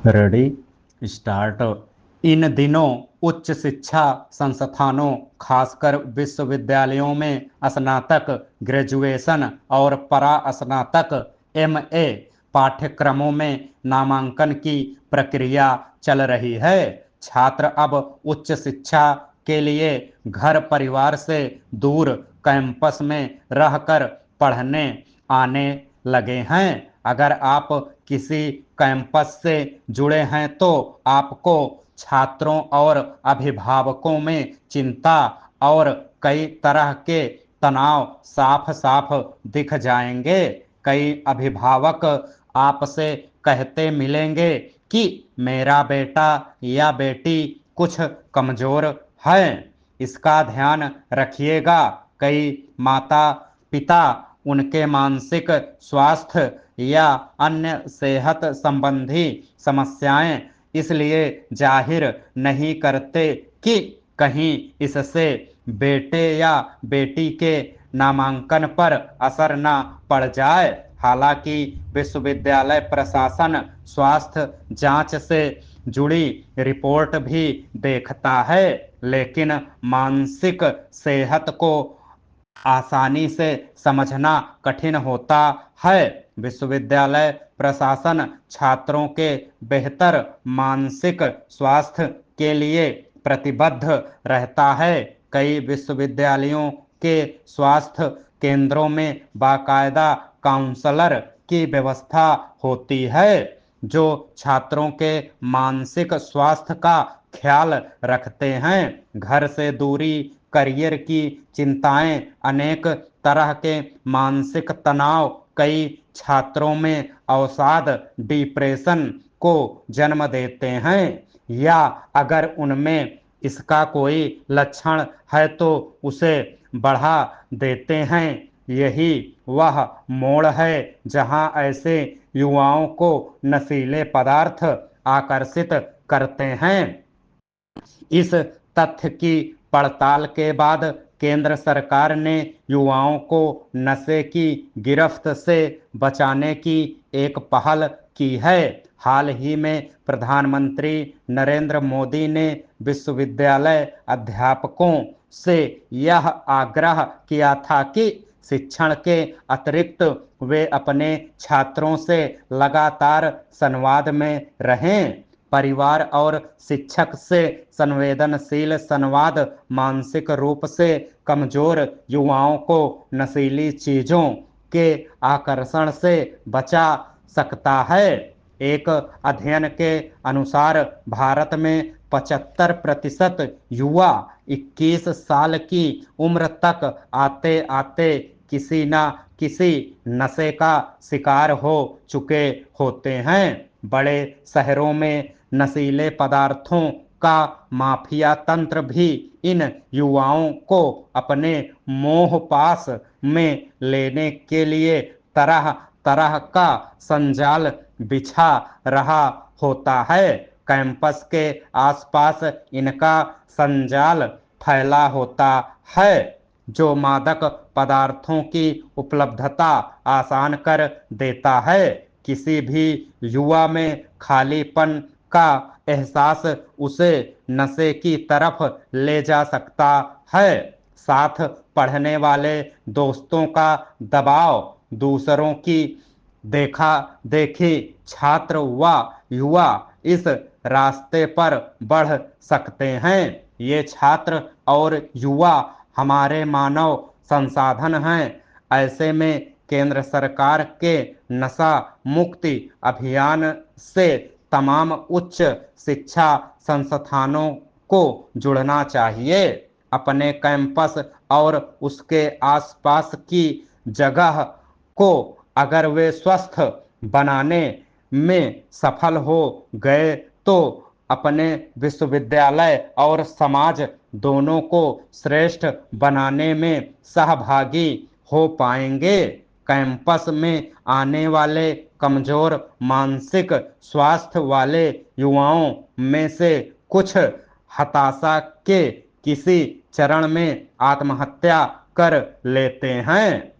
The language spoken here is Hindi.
Ready start. इन दिनों उच्च शिक्षा संस्थानों खासकर विश्वविद्यालयों में स्नातक, ग्रेजुएशन और परास्नातक एमए पाठ्यक्रमों में नामांकन की प्रक्रिया चल रही है। छात्र अब उच्च शिक्षा के लिए घर परिवार से दूर कैंपस में रहकर पढ़ने आने लगे हैं। अगर आप किसी कैंपस से जुड़े हैं तो आपको छात्रों और अभिभावकों में चिंता और कई तरह के तनाव साफ साफ दिख जाएंगे। कई अभिभावक आपसे कहते मिलेंगे कि मेरा बेटा या बेटी कुछ कमजोर है, इसका ध्यान रखिएगा। कई माता पिता उनके मानसिक स्वास्थ्य या अन्य सेहत संबंधी समस्याएं इसलिए जाहिर नहीं करते कि कहीं इससे बेटे या बेटी के नामांकन पर असर न पड़ जाए। हालांकि विश्वविद्यालय प्रशासन स्वास्थ्य जांच से जुड़ी रिपोर्ट भी देखता है, लेकिन मानसिक सेहत को आसानी से समझना कठिन होता है। विश्वविद्यालय प्रशासन छात्रों के बेहतर मानसिक स्वास्थ्य के लिए प्रतिबद्ध रहता है। कई विश्वविद्यालयों के स्वास्थ्य केंद्रों में बाकायदा काउंसलर की व्यवस्था होती है जो छात्रों के मानसिक स्वास्थ्य का ख्याल रखते हैं। घर से दूरी, करियर की चिंताएं, अनेक तरह के मानसिक तनाव कई छात्रों में अवसाद, डिप्रेशन को जन्म देते हैं, या अगर उनमें इसका कोई लक्षण है तो उसे बढ़ा देते हैं। यही वह मोड़ है जहां ऐसे युवाओं को नशीले पदार्थ आकर्षित करते हैं। इस तथ्य की पड़ताल के बाद केंद्र सरकार ने युवाओं को नशे की गिरफ्त से बचाने की एक पहल की है। हाल ही में प्रधानमंत्री नरेंद्र मोदी ने विश्वविद्यालय अध्यापकों से यह आग्रह किया था कि शिक्षण के अतिरिक्त वे अपने छात्रों से लगातार संवाद में रहें। परिवार और शिक्षक से संवेदनशील संवाद मानसिक रूप से कमजोर युवाओं को नशीली चीजों के आकर्षण से बचा सकता है। एक अध्ययन के अनुसार भारत में 75% युवा 21 साल की उम्र तक आते आते किसी न किसी नशे का शिकार हो चुके होते हैं। बड़े शहरों में नशीले पदार्थों का माफिया तंत्र भी इन युवाओं को अपने मोह पास में लेने के लिए तरह तरह का संजाल बिछा रहा होता है। कैंपस के आसपास इनका संजाल फैला होता है जो मादक पदार्थों की उपलब्धता आसान कर देता है। किसी भी युवा में खालीपन का एहसास उसे नशे की तरफ ले जा सकता है। साथ पढ़ने वाले दोस्तों का दबाव, दूसरों की देखा देखी, छात्र व युवा इस रास्ते पर बढ़ सकते हैं। ये छात्र और युवा हमारे मानव संसाधन हैं। ऐसे में केंद्र सरकार के नशा मुक्ति अभियान से तमाम उच्च शिक्षा संस्थानों को जुड़ना चाहिए। अपने कैंपस और उसके आसपास की जगह को अगर वे स्वस्थ बनाने में सफल हो गए तो अपने विश्वविद्यालय और समाज दोनों को श्रेष्ठ बनाने में सहभागी हो पाएंगे। कैंपस में आने वाले कमजोर मानसिक स्वास्थ्य वाले युवाओं में से कुछ हताशा के किसी चरण में आत्महत्या कर लेते हैं।